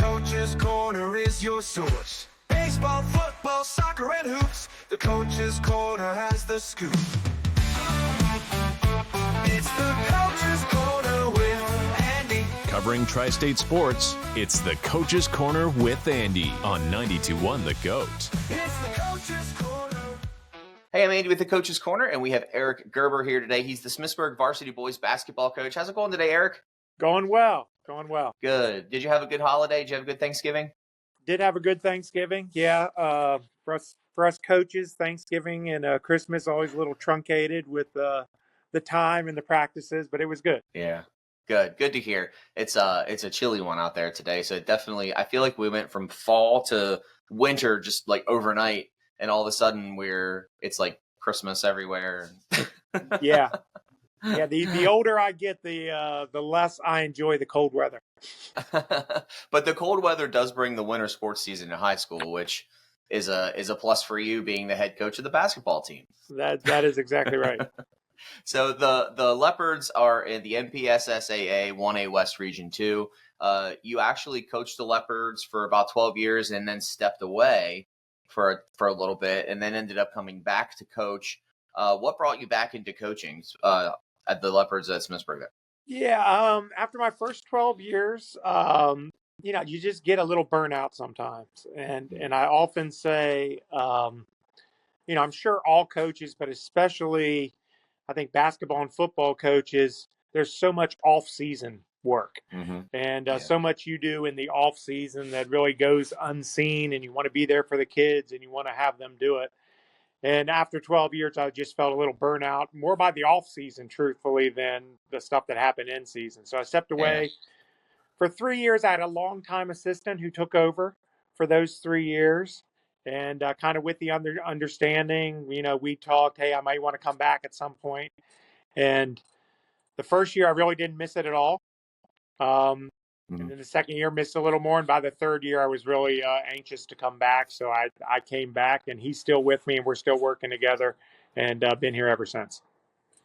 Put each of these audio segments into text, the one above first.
Coach's Corner is your source. Baseball, football, soccer, and hoops. The Coach's Corner has the scoop. It's the Coach's Corner with Andy. Covering Tri-State sports, it's the Coach's Corner with Andy on 92.1 The GOAT. It's the Coach's Corner. Hey, I'm Andy with the Coach's Corner, and we have Eric Gerber here today. He's the Smithsburg Varsity Boys Basketball coach. How's it going today, Eric? Going well. Good. Did you have a good holiday? Did you have a good Thanksgiving? Did have a good Thanksgiving. Yeah. For us coaches, Thanksgiving and Christmas always a little truncated with the time and the practices, but it was good. Yeah. Good to hear. It's a chilly one out there today, so definitely I feel like we went from fall to winter just like overnight, and all of a sudden it's like Christmas everywhere. Yeah. Yeah, the older I get, the less I enjoy the cold weather. But the cold weather does bring the winter sports season in high school, which is a plus for you being the head coach of the basketball team. That is exactly right. So the Leopards are in the MPSSAA 1A West Region 2. You actually coached the Leopards for about 12 years and then stepped away for a little bit and then ended up coming back to coach. What brought you back into coaching at the Leopards at Smithsburg? Yeah, after my first 12 years, you just get a little burnout sometimes. And I often say, I'm sure all coaches, but especially I think basketball and football coaches, there's so much off-season work. Mm-hmm. And so much you do in the off-season that really goes unseen, and you want to be there for the kids and you want to have them do it. And after 12 years, I just felt a little burnout, more by the off season, truthfully, than the stuff that happened in season. So I stepped away. For 3 years. I had a longtime assistant who took over for those 3 years. And kind of with the understanding, we talked, hey, I might want to come back at some point. And the first year, I really didn't miss it at all. And then the second year, missed a little more. And by the third year, I was really anxious to come back. So I came back, and he's still with me, and we're still working together, and been here ever since.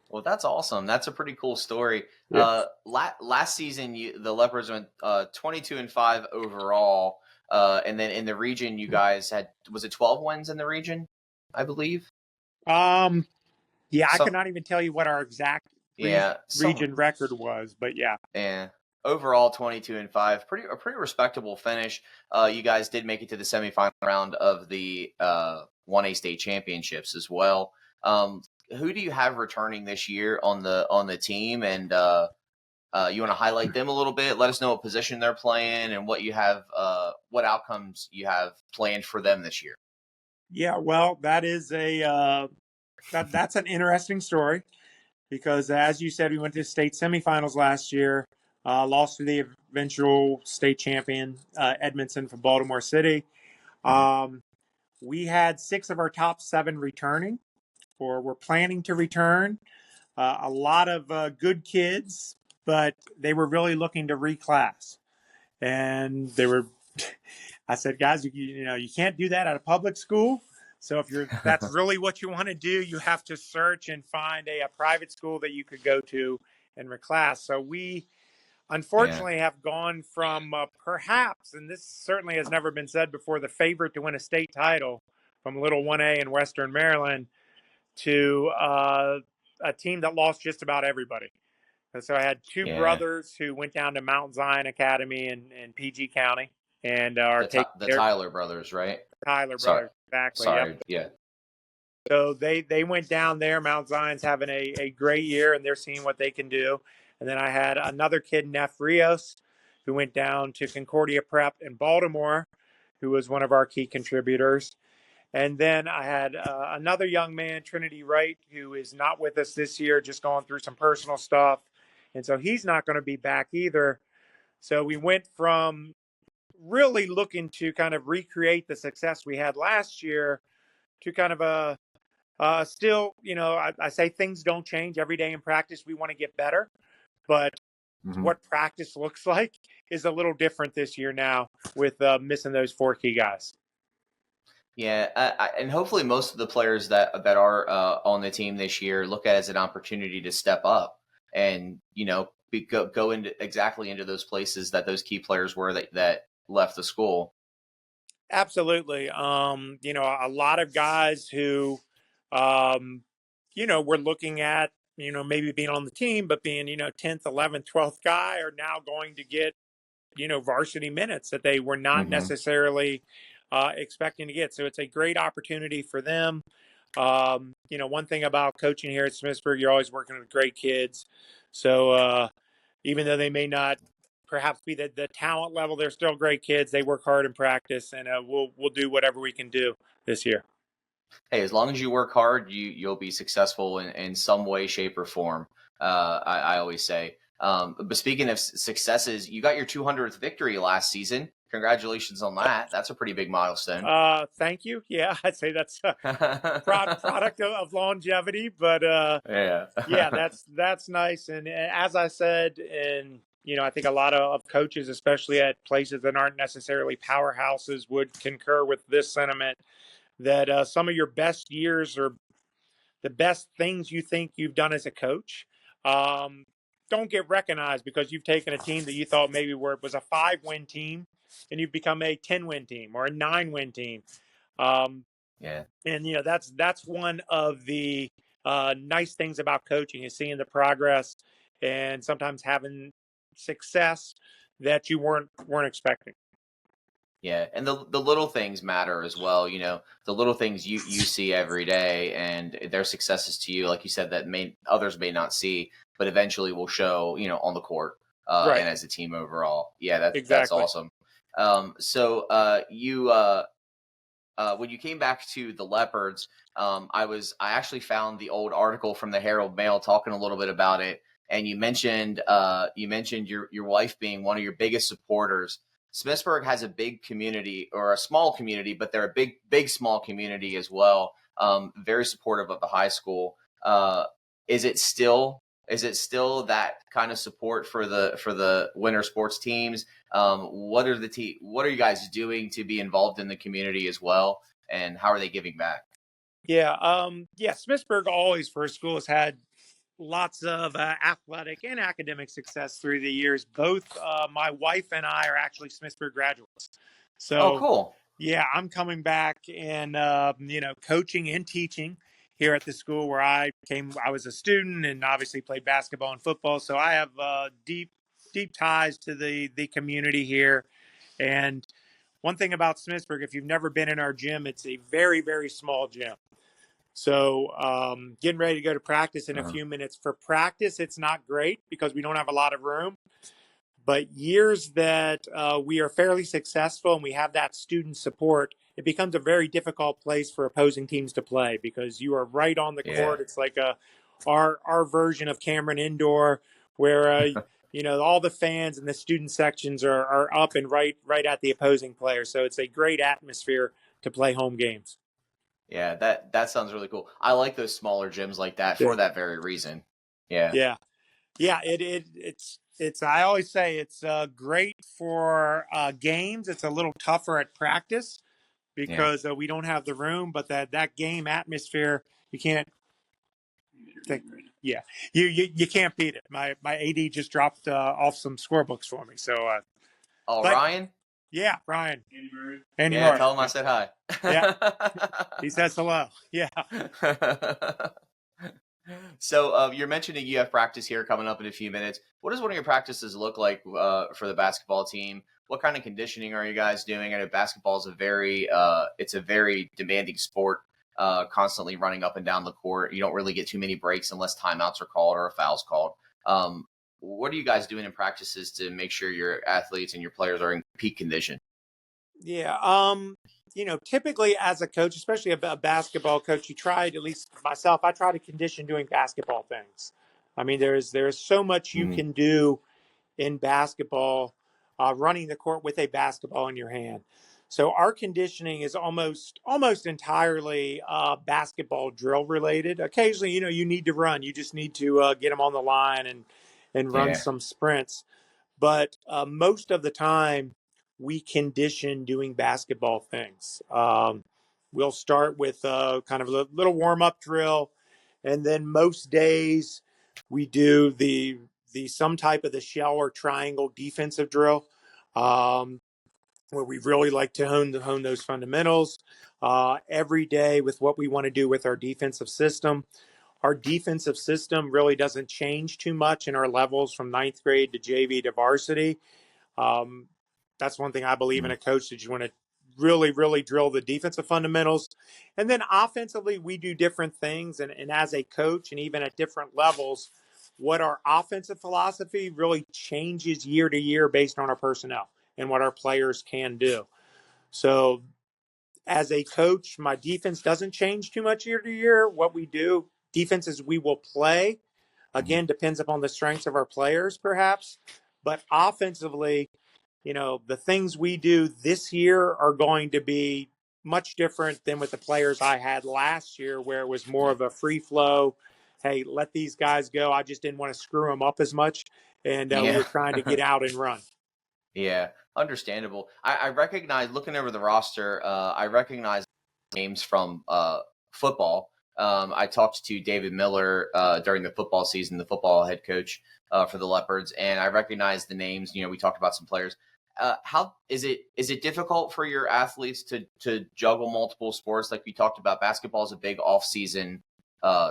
Well, that's awesome. That's a pretty cool story. Yeah. Last season, the Leopards went 22-5 overall. And then in the region, you guys had, was it 12 wins in the region, I believe? I cannot even tell you what our exact region record was, but yeah. Yeah. Overall, 22-5, a pretty respectable finish. You guys did make it to the semifinal round of the 1A state championships as well. Who do you have returning this year on the team? And you want to highlight them a little bit? Let us know what position they're playing and what you have, what outcomes you have planned for them this year. Yeah, well, that is that's an interesting story because, as you said, we went to state semifinals last year. Lost to the eventual state champion, Edmondson from Baltimore City. We had 6 of our top 7 returning, or were planning to return. A lot of good kids, but they were really looking to reclass. And I said, guys, you can't do that at a public school. So if that's really what you want to do, you have to search and find a private school that you could go to and reclass. So we unfortunately have gone from perhaps, and this certainly has never been said before, the favorite to win a state title from Little 1A in Western Maryland to a team that lost just about everybody. And so I had 2 brothers who went down to Mount Zion Academy in PG County and are the Tyler brothers, right? Tyler brothers, exactly. Sorry, yep. Yeah. So they went down there. Mount Zion's having a great year, and they're seeing what they can do. And then I had another kid, Neff Rios, who went down to Concordia Prep in Baltimore, who was one of our key contributors. And then I had another young man, Trinity Wright, who is not with us this year, just going through some personal stuff. And so he's not going to be back either. So we went from really looking to kind of recreate the success we had last year to kind of still, I say things don't change every day in practice. We want to get better. But what practice looks like is a little different this year now with missing those 4 key guys. Yeah, and hopefully most of the players that are on the team this year look at it as an opportunity to step up and go into those places that those key players were that left the school. Absolutely. A lot of guys who, were looking at, maybe being on the team, but being, 10th, 11th, 12th guy are now going to get, varsity minutes that they were not Hmm. necessarily expecting to get. So it's a great opportunity for them. One thing about coaching here at Smithsburg, you're always working with great kids. So even though they may not perhaps be the talent level, they're still great kids. They work hard in practice, and we'll do whatever we can do this year. Hey, as long as you work hard, you'll be successful in some way, shape, or form. I always say. But speaking of successes, you got your 200th victory last season. Congratulations on that. That's a pretty big milestone. Thank you. Yeah, I'd say that's a product of longevity, but Yeah. yeah, that's nice. And as I said, and I think a lot of coaches, especially at places that aren't necessarily powerhouses, would concur with this sentiment that some of your best years are the best things you think you've done as a coach. Um, don't get recognized because you've taken a team that you thought maybe was a 5-win team, and you've become a 10-win team or a 9-win team. Um, Yeah. and that's one of the nice things about coaching is seeing the progress and sometimes having success that you weren't expecting. Yeah, and the little things matter as well. The little things you see every day, and their successes to you, like you said, that may others may not see, but eventually will show. On the court, Right. and as a team overall. Yeah, that's Exactly. awesome. So you when you came back to the Leopards, I actually found the old article from the Herald Mail talking a little bit about it, and you mentioned your wife being one of your biggest supporters. Smithsburg has a big community or a small community, but they're a big small community as well. Very supportive of the high school. Is it still that kind of support for the winter sports teams? What are you guys doing to be involved in the community as well, and how are they giving back? Yeah. Smithsburg always for a school has had lots of athletic and academic success through the years. Both my wife and I are actually Smithsburg graduates. Oh, So, cool. yeah, I'm coming back and, coaching and teaching here at the school where I was a student and obviously played basketball and football. So I have deep ties to the community here. And one thing about Smithsburg, if you've never been in our gym, it's a very, very small gym. So, getting ready to go to practice in a Uh-huh. few minutes. For practice, it's not great because we don't have a lot of room. But years that we are fairly successful and we have that student support, it becomes a very difficult place for opposing teams to play because you are right on the Yeah. court. It's like our version of Cameron Indoor, where all the fans and the student sections are up and right at the opposing player. So it's a great atmosphere to play home games. Yeah, that sounds really cool. I like those smaller gyms like that Yeah. for that very reason. Yeah. Yeah. Yeah, it's. I always say it's great for games. It's a little tougher at practice Yeah. because we don't have the room. But that game atmosphere, you can't think. Yeah, you can't beat it. My AD just dropped off some scorebooks for me. So, Oh, but Ryan? yeah, Brian, Andy Yeah, Murray. tell him I Yeah, said hi. yeah, he says hello. Yeah. So you're mentioning you have practice here coming up in a few minutes. What does one of your practices look like for the basketball team? What kind of conditioning are you guys doing? I know basketball is it's a very demanding sport, constantly running up and down the court. You don't really get too many breaks unless timeouts are called or a foul's called. Um, what are you guys doing in practices to make sure your athletes and your players are in peak condition? Yeah. Typically as a coach, especially a basketball coach, you try, at least myself, I try to condition doing basketball things. I mean, there's so much you Mhm. can do in basketball, running the court with a basketball in your hand. So our conditioning is almost entirely basketball drill related. Occasionally, you need to run. You just need to get them on the line and run Yeah. some sprints. But most of the time, we condition doing basketball things. We'll start with kind of a little warm up drill, and then most days we do the some type of the shell or triangle defensive drill. Um, where we really like to hone those fundamentals every day with what we want to do with our defensive system. Our defensive system really doesn't change too much in our levels from ninth grade to JV to varsity. Um, that's one thing I believe in a coach, that you want to really, really drill the defensive fundamentals. And then offensively, we do different things. And as a coach, and even at different levels, what our offensive philosophy really changes year to year based on our personnel and what our players can do. So as a coach, my defense doesn't change too much year to year. What we do, defenses we will play, again, depends upon the strengths of our players, perhaps. But offensively, the things we do this year are going to be much different than with the players I had last year, where it was more of a free flow. Hey, let these guys go. I just didn't want to screw them up as much. And we Yeah. were trying to get out and run. Yeah, understandable. I recognize, looking over the roster, I recognize names from football. I talked to David Miller during the football season, the football head coach for the Leopards, and I recognize the names. We talked about some players. How is it difficult for your athletes to juggle multiple sports? Like we talked about, basketball is a big off-season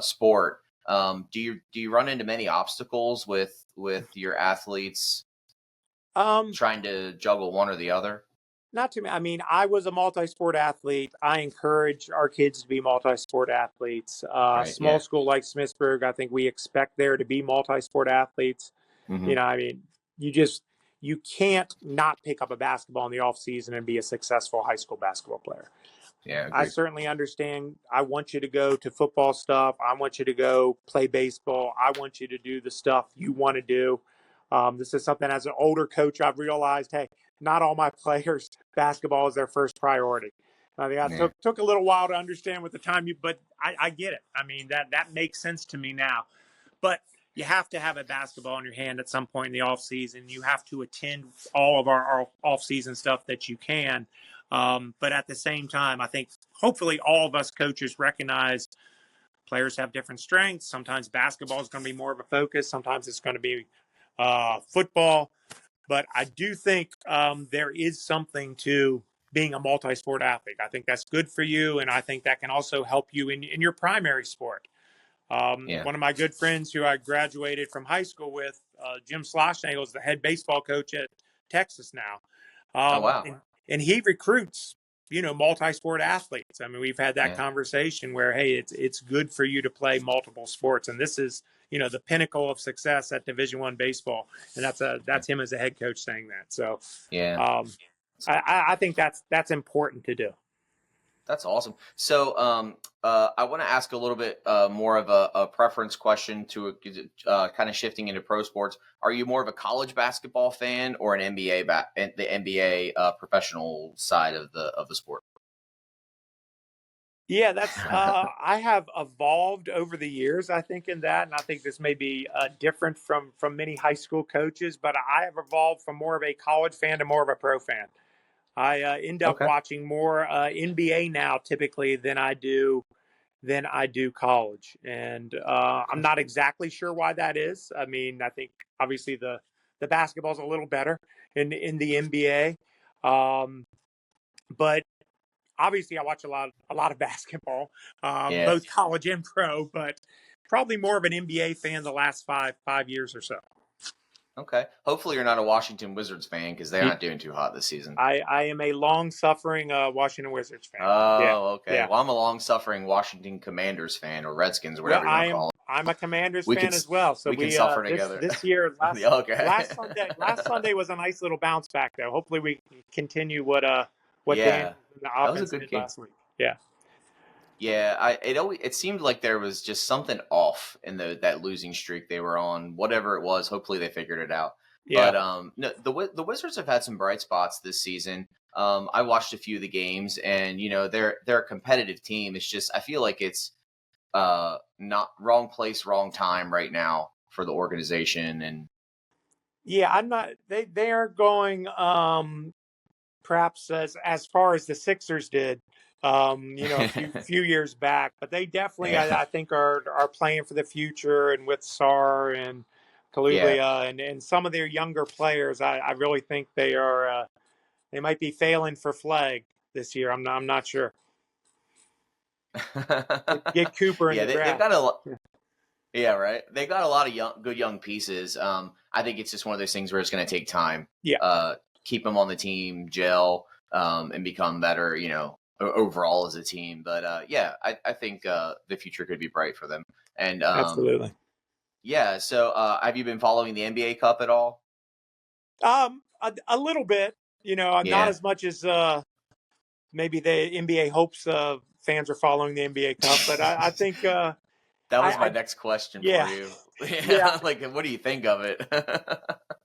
sport. Do you run into many obstacles with your athletes trying to juggle one or the other? Not too many. I mean, I was a multi-sport athlete. I encourage our kids to be multi-sport athletes. Right. Small Yeah. school like Smithsburg, I think we expect there to be multi-sport athletes. Hmm. I mean, you can't not pick up a basketball in the off season and be a successful high school basketball player. Yeah. I Agreed. certainly understand. I want you to go to football stuff. I want you to go play baseball. I want you to do the stuff you want to do. This is something, as an older coach, I've realized, hey, not all my players, basketball is their first priority. I think Yeah. took a little while to understand with the time, but I get it. I mean, that makes sense to me now. But you have to have a basketball in your hand at some point in the off season. You have to attend all of our off season stuff that you can. But at the same time, I think hopefully all of us coaches recognize players have different strengths. Sometimes basketball is going to be more of a focus. Sometimes it's going to be football. But I do think there is something to being a multi-sport athlete. I think that's good for you, and I think that can also help you in your primary sport. Yeah. One of my good friends who I graduated from high school with, Jim Sloshnagel, is the head baseball coach at Texas now. Oh Um, wow. and, and he recruits, multi-sport athletes. I mean, we've had that Yeah. conversation where, hey, it's good for you to play multiple sports. And this is, the pinnacle of success at Division I baseball. And that's him as a head coach saying that. So Yeah. um, I think that's important to do. That's awesome. So, I want to ask a little bit more of a preference question to kind of shifting into pro sports. Are you more of a college basketball fan or an the NBA professional side of the sport? Yeah, that's I have evolved over the years, I think, in that, and I think this may be different from many high school coaches, but I have evolved from more of a college fan to more of a pro fan. I end up Okay. watching more NBA now, typically, than I do college, and I'm not exactly sure why that is. I mean, I think obviously the basketball's a little better in the NBA, but obviously I watch a lot of basketball, Yeah. both college and pro, but probably more of an NBA fan the last five years or so. Okay. Hopefully, you're not a Washington Wizards fan because they're not doing too hot this season. I am a long suffering Washington Wizards fan. Yeah, Oh, okay. yeah. Well, I'm a long-suffering Washington Commanders fan, or Redskins, Well, whatever you want to call them. I'm a Commanders We fan can as well. So we can we suffer this together. this year Okay. last Sunday was a nice little bounce back though. Hopefully we can continue what Dan Yeah, and the that was a offense good did game. last week. Yeah. Yeah, it seemed like there was just something off in that losing streak they were on. Whatever it was, hopefully they figured it out. Yeah. But no, the Wizards have had some bright spots this season. I watched a few of the games, and they're a competitive team. It's just I feel like it's not wrong place, wrong time right now for the organization. And Yeah, I'm not they are going perhaps as far as the Sixers did, a few years back. But they definitely, yeah, I think, are playing for the future. And with Sar and yeah, Kalubia and some of their younger players, I really think they are. they might be failing for flag this year. I'm not sure. Get Cooper in Yeah, the they've draft. got a lot. Yeah, right. They got a lot of good young pieces. I think it's just one of those things where it's going to take time. Yeah. Keep them on the team, gel, and become better. Overall as a team. But yeah, I think the future could be bright for them. And Absolutely. yeah. So have you been following the NBA Cup at all? A little bit, not Yeah. as much as maybe the NBA hopes fans are following the NBA Cup, but I think That was my I next question for yeah you. yeah Like, what do you think of it?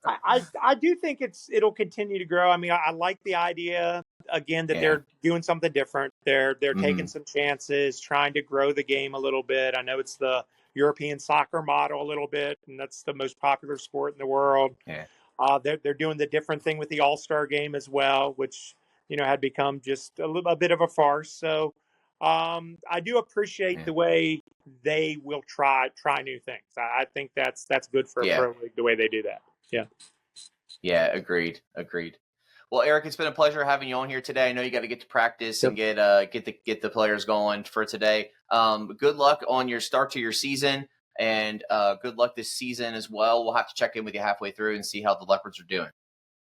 I do think it'll continue to grow. I mean, I like the idea again that Yeah. they're doing something different. They're taking Mhm. some chances, trying to grow the game a little bit. I know it's the European soccer model a little bit, and that's the most popular sport in the world. Yeah. They're doing the different thing with the All-Star game as well, which had become just a bit of a farce. So I do appreciate Yeah. the way they will try new things. I think that's good for a Yeah. pro league the way they do that. Yeah. Yeah, agreed. Well, Eric, it's been a pleasure having you on here today. I know you got to get to practice and get the players going for today. Good luck on your start to your season, and good luck this season as well. We'll have to check in with you halfway through and see how the Leopards are doing.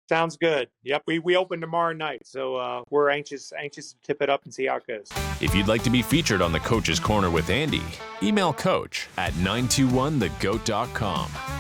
Sounds good. Yep, we open tomorrow night, so we're anxious to tip it up and see how it goes. If you'd like to be featured on the Coach's Corner with Andy, email coach at 921thegoat.com.